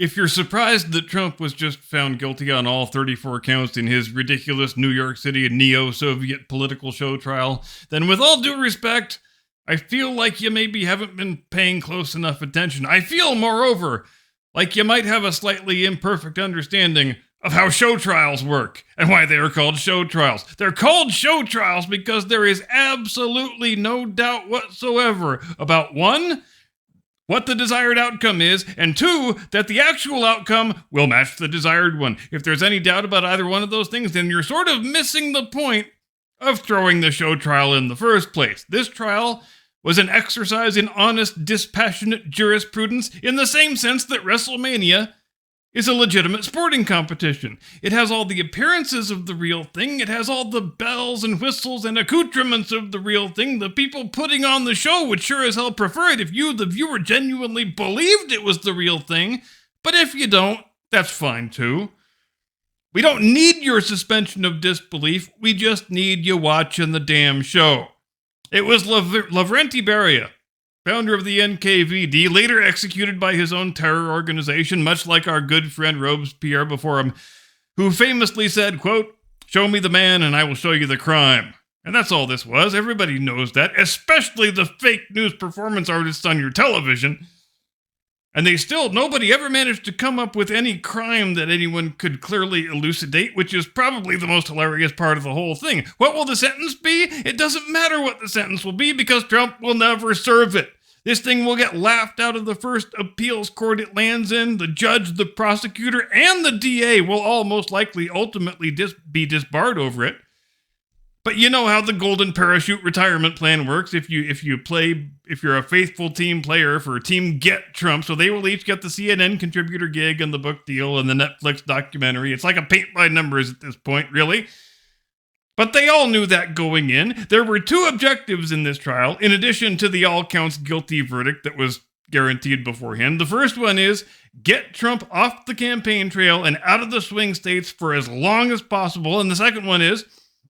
If you're surprised that Trump was just found guilty on all 34 counts in his ridiculous New York City neo-Soviet political show trial, then with all due respect, I feel like you maybe haven't been paying close enough attention. I feel, moreover, like you might have a slightly imperfect understanding of how show trials work and why they are called show trials. They're called show trials because there is absolutely no doubt whatsoever about, one, what the desired outcome is, and two, that the actual outcome will match the desired one. If there's any doubt about either one of those things, then you're sort of missing the point of throwing the show trial in the first place. This trial was an exercise in honest, dispassionate jurisprudence in the same sense that WrestleMania is a legitimate sporting competition. It has all the appearances of the real thing. It has all the bells and whistles and accoutrements of the real thing. The people putting on the show would sure as hell prefer it if you, the viewer, genuinely believed it was the real thing. But if you don't, that's fine too. We don't need your suspension of disbelief. We just need you watching the damn show. It was Lavrenti Beria, founder of the NKVD, later executed by his own terror organization, much like our good friend Robespierre before him, who famously said, quote, "Show me the man and I will show you the crime." And that's all this was. Everybody knows that, especially the fake news performance artists on your television. And nobody ever managed to come up with any crime that anyone could clearly elucidate, which is probably the most hilarious part of the whole thing. What will the sentence be? It doesn't matter what the sentence will be because Trump will never serve it. This thing will get laughed out of the first appeals court it lands in. The judge, the prosecutor, and the DA will all most likely ultimately be disbarred over it. But you know how the golden parachute retirement plan works. If you're a faithful team player for Team Get Trump, so they will each get the CNN contributor gig and the book deal and the Netflix documentary. It's like a paint by numbers at this point, really. But they all knew that going in. There were two objectives in this trial, in addition to the all counts guilty verdict that was guaranteed beforehand. The first one is get Trump off the campaign trail and out of the swing states for as long as possible. And the second one is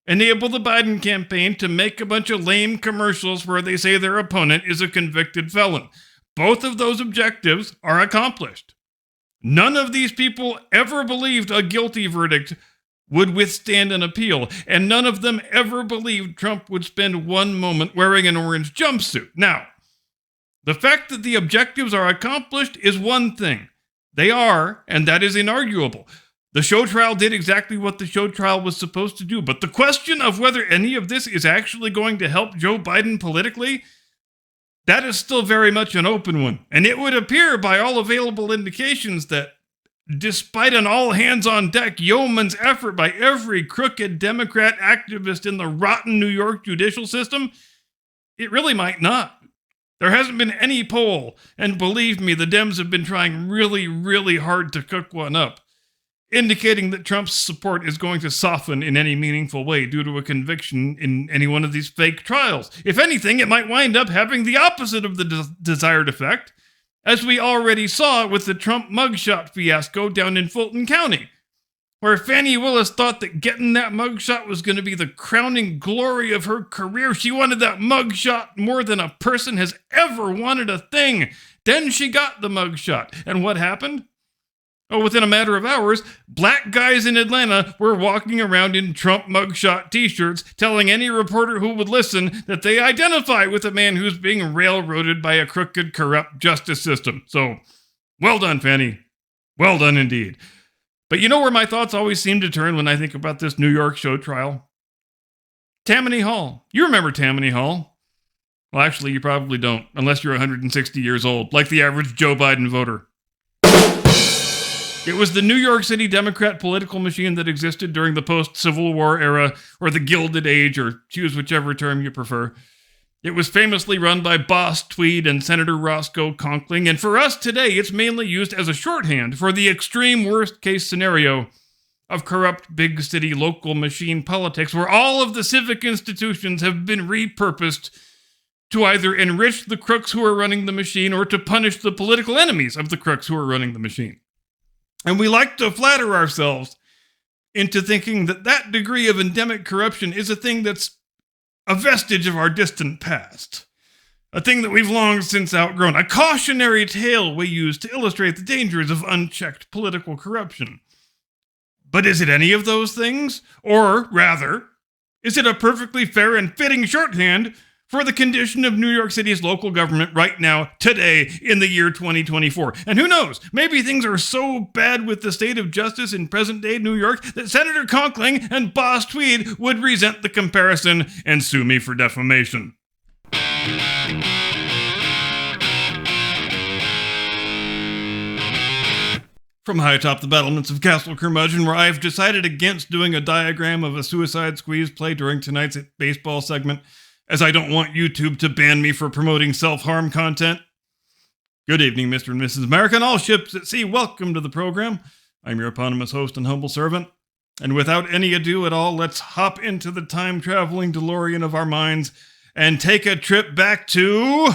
enable the Biden campaign to make a bunch of lame commercials where they say their opponent is a convicted felon. Both of those objectives are accomplished. None of these people ever believed a guilty verdict would withstand an appeal, and none of them ever believed Trump would spend one moment wearing an orange jumpsuit. Now, the fact that the objectives are accomplished is one thing. They are, and that is inarguable. The show trial did exactly what the show trial was supposed to do, but the question of whether any of this is actually going to help Joe Biden politically, that is still very much an open one. And it would appear by all available indications that despite an all-hands-on-deck yeoman's effort by every crooked Democrat activist in the rotten New York judicial system, it really might not. There hasn't been any poll, and believe me, the Dems have been trying really, really hard to cook one up, indicating that Trump's support is going to soften in any meaningful way due to a conviction in any one of these fake trials. If anything, it might wind up having the opposite of the desired effect, as we already saw with the Trump mugshot fiasco down in Fulton County, where Fani Willis thought that getting that mugshot was going to be the crowning glory of her career. She wanted that mugshot more than a person has ever wanted a thing. Then she got the mugshot. And what happened? Oh, within a matter of hours, black guys in Atlanta were walking around in Trump mugshot t-shirts, telling any reporter who would listen that they identify with a man who's being railroaded by a crooked, corrupt justice system. So, well done, Fanny. Well done indeed. But you know where my thoughts always seem to turn when I think about this New York show trial? Tammany Hall. You remember Tammany Hall? Well, actually, you probably don't, unless you're 160 years old, like the average Joe Biden voter. It was the New York City Democrat political machine that existed during the post-Civil War era, or the Gilded Age, or choose whichever term you prefer. It was famously run by Boss Tweed and Senator Roscoe Conkling, and for us today, it's mainly used as a shorthand for the extreme worst-case scenario of corrupt big city local machine politics, where all of the civic institutions have been repurposed to either enrich the crooks who are running the machine or to punish the political enemies of the crooks who are running the machine. And we like to flatter ourselves into thinking that that degree of endemic corruption is a thing that's a vestige of our distant past. A thing that we've long since outgrown. A cautionary tale we use to illustrate the dangers of unchecked political corruption. But is it any of those things? Or, rather, is it a perfectly fair and fitting shorthand for the condition of New York City's local government right now, today, in the year 2024? And who knows, maybe things are so bad with the state of justice in present-day New York that Senator Conkling and Boss Tweed would resent the comparison and sue me for defamation. From high atop the battlements of Castle Curmudgeon, where I've decided against doing a diagram of a Suicide Squeeze play during tonight's baseball segment, as I don't want YouTube to ban me for promoting self-harm content. Good evening, Mr. and Mrs. America, and all ships at sea. Welcome to the program. I'm your eponymous host and humble servant. And without any ado at all, let's hop into the time-traveling DeLorean of our minds and take a trip back to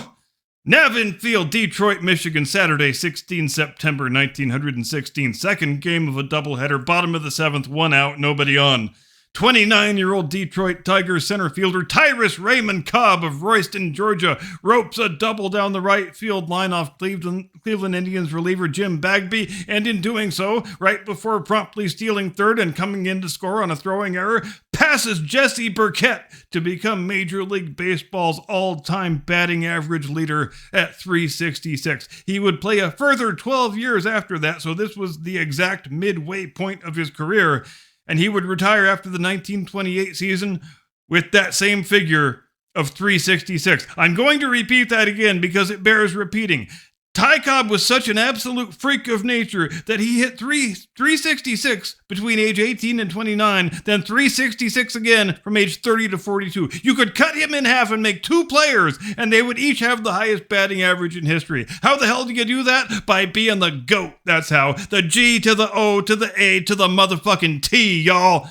Navin Field, Detroit, Michigan, Saturday, 16 September 1916. Second game of a doubleheader, bottom of the seventh, 1 out, nobody on. 29-year-old Detroit Tigers center fielder Tyrus Raymond Cobb of Royston, Georgia, ropes a double down the right field line off Cleveland Indians reliever Jim Bagby, and in doing so, right before promptly stealing third and coming in to score on a throwing error, passes Jesse Burkett to become Major League Baseball's all-time batting average leader at .366. He would play a further 12 years after that, so this was the exact midway point of his career, and he would retire after the 1928 season with that same figure of .366. I'm going to repeat that again because it bears repeating. Ty Cobb was such an absolute freak of nature that he hit .366 between age 18 and 29, then .366 again from age 30 to 42. You could cut him in half and make two players, and they would each have the highest batting average in history. How the hell do you do that? By being the GOAT, that's how. The G to the O to the A to the motherfucking T, y'all.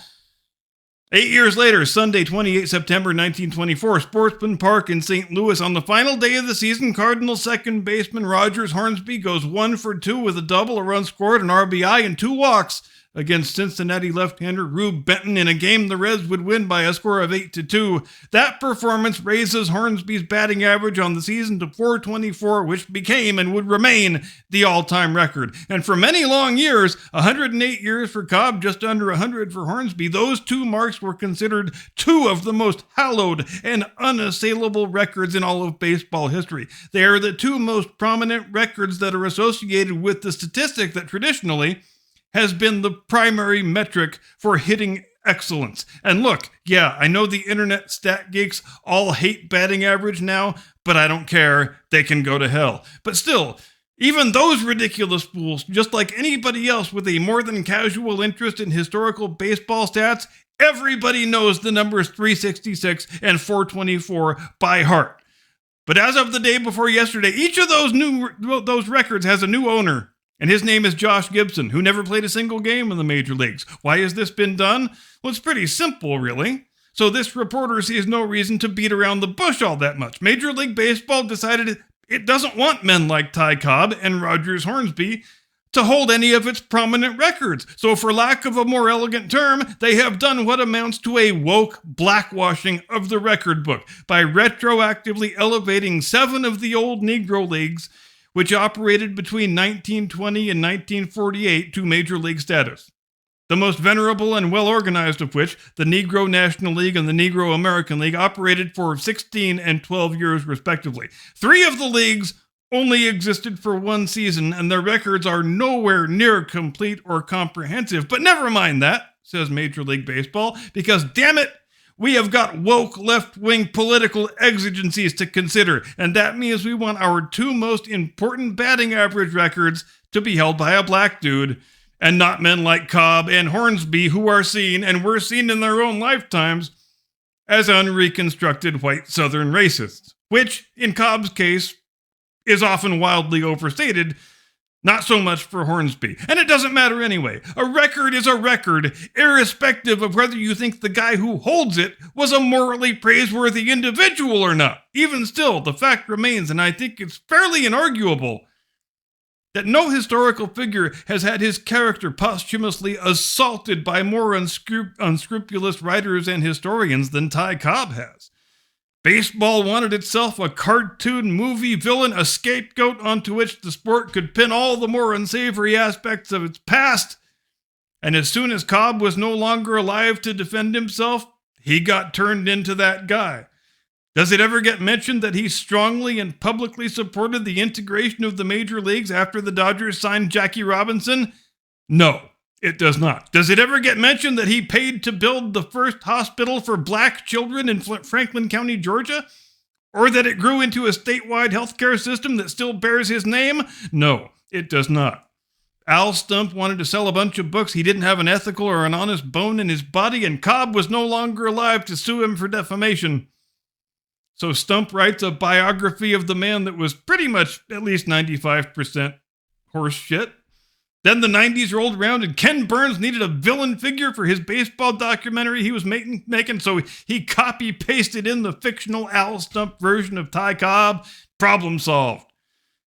8 years later, Sunday, 28 September 1924, Sportsman Park in St. Louis. On the final day of the season, Cardinals second baseman Rogers Hornsby goes 1 for 2 with a double, a run scored, an RBI, and 2 walks against Cincinnati left-hander Rube Benton in a game the Reds would win by a score of 8-2. That performance raises Hornsby's batting average on the season to .424, which became and would remain the all-time record. And for many long years, 108 years for Cobb, just under 100 for Hornsby, those two marks were considered two of the most hallowed and unassailable records in all of baseball history. They are the two most prominent records that are associated with the statistic that traditionally has been the primary metric for hitting excellence. And look, yeah, I know the internet stat geeks all hate batting average now, but I don't care. They can go to hell. But still, even those ridiculous fools, just like anybody else with a more than casual interest in historical baseball stats, everybody knows the numbers .366 and .424 by heart. But as of the day before yesterday, each of those records has a new owner. And his name is Josh Gibson, who never played a single game in the major leagues. Why has this been done? Well, it's pretty simple, really. So this reporter sees no reason to beat around the bush all that much. Major League Baseball decided it doesn't want men like Ty Cobb and Rogers Hornsby to hold any of its prominent records. So for lack of a more elegant term, they have done what amounts to a woke blackwashing of the record book by retroactively elevating 7 of the old Negro leagues, which operated between 1920 and 1948 to Major League status. The most venerable and well-organized of which, the Negro National League and the Negro American League, operated for 16 and 12 years respectively. 3 of the leagues only existed for 1 season, and their records are nowhere near complete or comprehensive. But never mind that, says Major League Baseball, because damn it, we have got woke left-wing political exigencies to consider, and that means we want our 2 most important batting average records to be held by a black dude, and not men like Cobb and Hornsby, who are seen, and were seen in their own lifetimes, as unreconstructed white Southern racists, which, in Cobb's case, is often wildly overstated. Not so much for Hornsby. And it doesn't matter anyway. A record is a record, irrespective of whether you think the guy who holds it was a morally praiseworthy individual or not. Even still, the fact remains, and I think it's fairly inarguable, that no historical figure has had his character posthumously assaulted by more unscrupulous writers and historians than Ty Cobb has. Baseball wanted itself a cartoon movie villain, a scapegoat onto which the sport could pin all the more unsavory aspects of its past. And as soon as Cobb was no longer alive to defend himself, he got turned into that guy. Does it ever get mentioned that he strongly and publicly supported the integration of the major leagues after the Dodgers signed Jackie Robinson? No, it does not. Does it ever get mentioned that he paid to build the first hospital for black children in Franklin County, Georgia? Or that it grew into a statewide healthcare system that still bears his name? No, it does not. Al Stump wanted to sell a bunch of books. He didn't have an ethical or an honest bone in his body, and Cobb was no longer alive to sue him for defamation. So Stump writes a biography of the man that was pretty much at least 95% horse shit. Then the 90s rolled around and Ken Burns needed a villain figure for his baseball documentary he was making, so he copy-pasted in the fictional Al Stump version of Ty Cobb. Problem solved.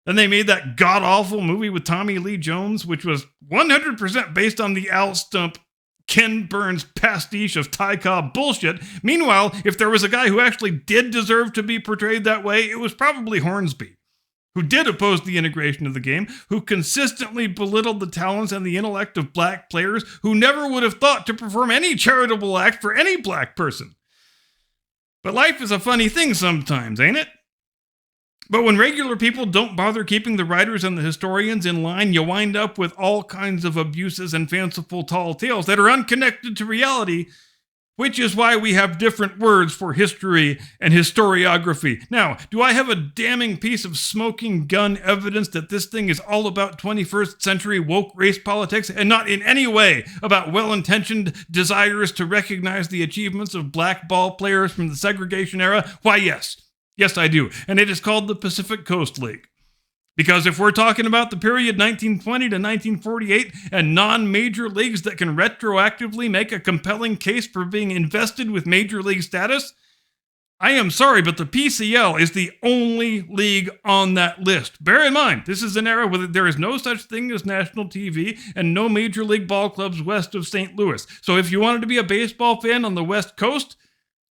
Then they made that god-awful movie with Tommy Lee Jones, which was 100% based on the Al Stump Ken Burns pastiche of Ty Cobb bullshit. Meanwhile, if there was a guy who actually did deserve to be portrayed that way, it was probably Hornsby, who did oppose the integration of the game, who consistently belittled the talents and the intellect of black players, who never would have thought to perform any charitable act for any black person. But life is a funny thing sometimes, ain't it? But when regular people don't bother keeping the writers and the historians in line, you wind up with all kinds of abuses and fanciful tall tales that are unconnected to reality, which is why we have different words for history and historiography. Now, do I have a damning piece of smoking gun evidence that this thing is all about 21st century woke race politics and not in any way about well-intentioned desires to recognize the achievements of black ball players from the segregation era? Why, yes. Yes, I do. And it is called the Pacific Coast League. Because if we're talking about the period 1920 to 1948 and non-major leagues that can retroactively make a compelling case for being invested with major league status, I am sorry, but the PCL is the only league on that list. Bear in mind, this is an era where there is no such thing as national TV and no major league ball clubs west of St. Louis. So if you wanted to be a baseball fan on the West Coast,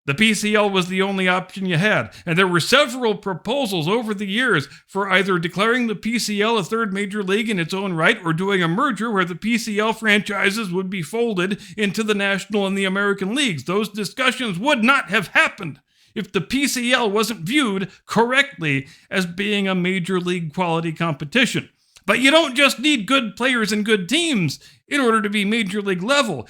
the PCL was the only option you had, and there were several proposals over the years for either declaring the PCL a third major league in its own right or doing a merger where the PCL franchises would be folded into the National and the American leagues. Those discussions would not have happened if the PCL wasn't viewed correctly as being a major league quality competition. But you don't just need good players and good teams in order to be major league level.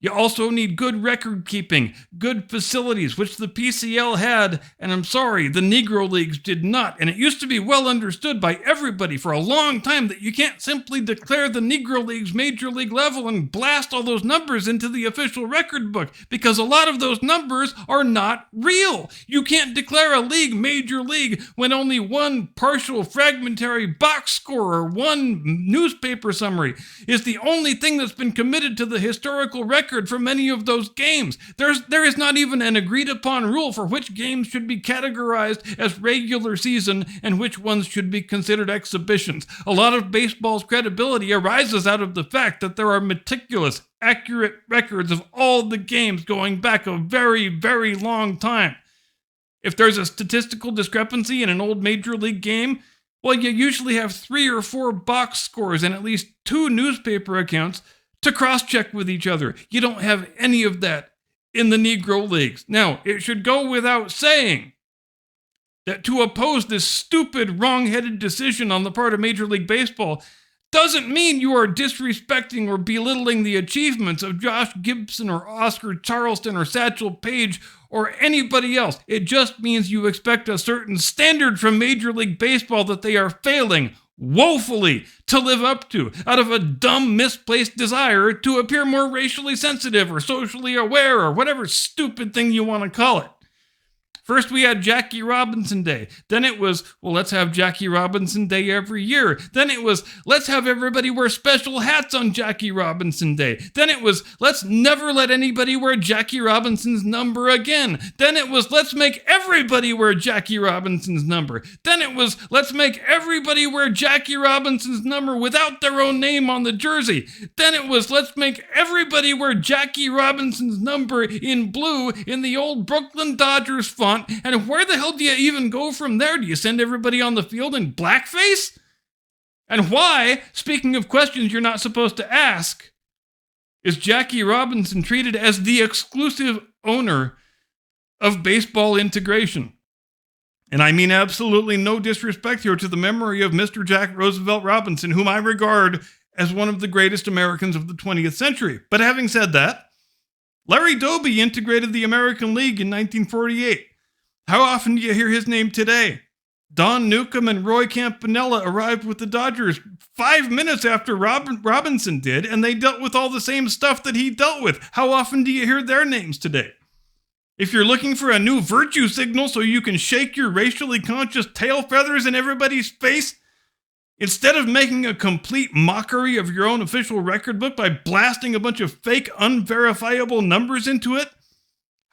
You also need good record keeping, good facilities, which the PCL had, and I'm sorry, the Negro Leagues did not. And it used to be well understood by everybody for a long time that you can't simply declare the Negro Leagues major league level and blast all those numbers into the official record book, because a lot of those numbers are not real. You can't declare a league major league when only one partial fragmentary box score or one newspaper summary is the only thing that's been committed to the historical record for many of those games. There is not even an agreed upon rule for which games should be categorized as regular season and which ones should be considered exhibitions. A lot of baseball's credibility arises out of the fact that there are meticulous, accurate records of all the games going back a very, very long time. If there's a statistical discrepancy in an old major league game, well, you usually have 3 or 4 box scores and at least 2 newspaper accounts to cross-check with each other. You don't have any of that in the Negro Leagues. Now, it should go without saying that to oppose this stupid, wrong-headed decision on the part of Major League Baseball doesn't mean you are disrespecting or belittling the achievements of Josh Gibson or Oscar Charleston or Satchel Paige or anybody else. It just means you expect a certain standard from Major League Baseball that they are failing woefully to live up to, out of a dumb, misplaced desire to appear more racially sensitive or socially aware or whatever stupid thing you want to call it. First, we had Jackie Robinson Day. Then it was, well, let's have Jackie Robinson Day every year. Then it was, let's have everybody wear special hats on Jackie Robinson Day. Then it was, let's never let anybody wear Jackie Robinson's number again. Then it was, let's make everybody wear Jackie Robinson's number. Then it was, let's make everybody wear Jackie Robinson's number without their own name on the jersey. Then it was, let's make everybody wear Jackie Robinson's number in blue in the old Brooklyn Dodgers font want, and where the hell do you even go from there? Do you send everybody on the field in blackface? And why, speaking of questions you're not supposed to ask, is Jackie Robinson treated as the exclusive owner of baseball integration? And I mean absolutely no disrespect here to the memory of Mr. Jack Roosevelt Robinson, whom I regard as one of the greatest Americans of the 20th century. But having said that, Larry Doby integrated the American League in 1948. How often do you hear his name today? Don Newcombe and Roy Campanella arrived with the Dodgers 5 minutes after Robinson did, and they dealt with all the same stuff that he dealt with. How often do you hear their names today? If you're looking for a new virtue signal so you can shake your racially conscious tail feathers in everybody's face, instead of making a complete mockery of your own official record book by blasting a bunch of fake, unverifiable numbers into it,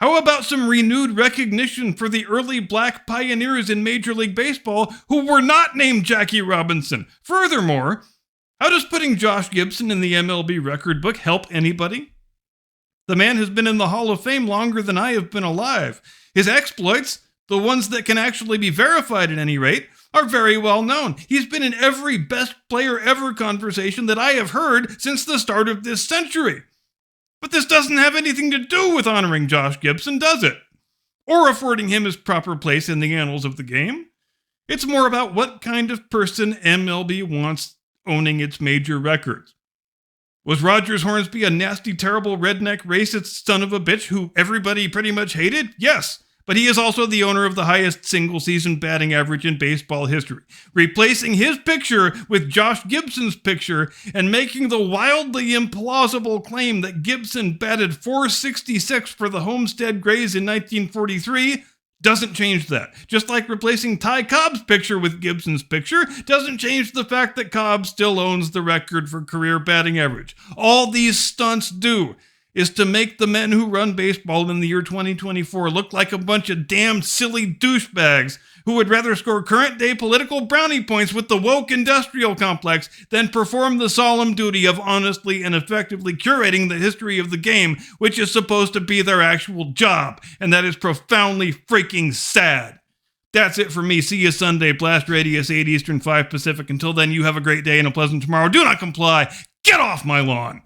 how about some renewed recognition for the early black pioneers in Major League Baseball who were not named Jackie Robinson? Furthermore, how does putting Josh Gibson in the MLB record book help anybody? The man has been in the Hall of Fame longer than I have been alive. His exploits, the ones that can actually be verified at any rate, are very well known. He's been in every best player ever conversation that I have heard since the start of this century. But this doesn't have anything to do with honoring Josh Gibson, does it? Or affording him his proper place in the annals of the game. It's more about what kind of person MLB wants owning its major records. Was Rogers Hornsby a nasty, terrible, redneck, racist son of a bitch who everybody pretty much hated? Yes, but he is also the owner of the highest single-season batting average in baseball history. Replacing his picture with Josh Gibson's picture and making the wildly implausible claim that Gibson batted .466 for the Homestead Grays in 1943 doesn't change that. Just like replacing Ty Cobb's picture with Gibson's picture doesn't change the fact that Cobb still owns the record for career batting average. All these stunts do is to make the men who run baseball in the year 2024 look like a bunch of damn silly douchebags who would rather score current-day political brownie points with the woke industrial complex than perform the solemn duty of honestly and effectively curating the history of the game, which is supposed to be their actual job, and that is profoundly freaking sad. That's it for me. See you Sunday. Blast Radius 8 Eastern, 5 Pacific. Until then, you have a great day and a pleasant tomorrow. Do not comply. Get off my lawn.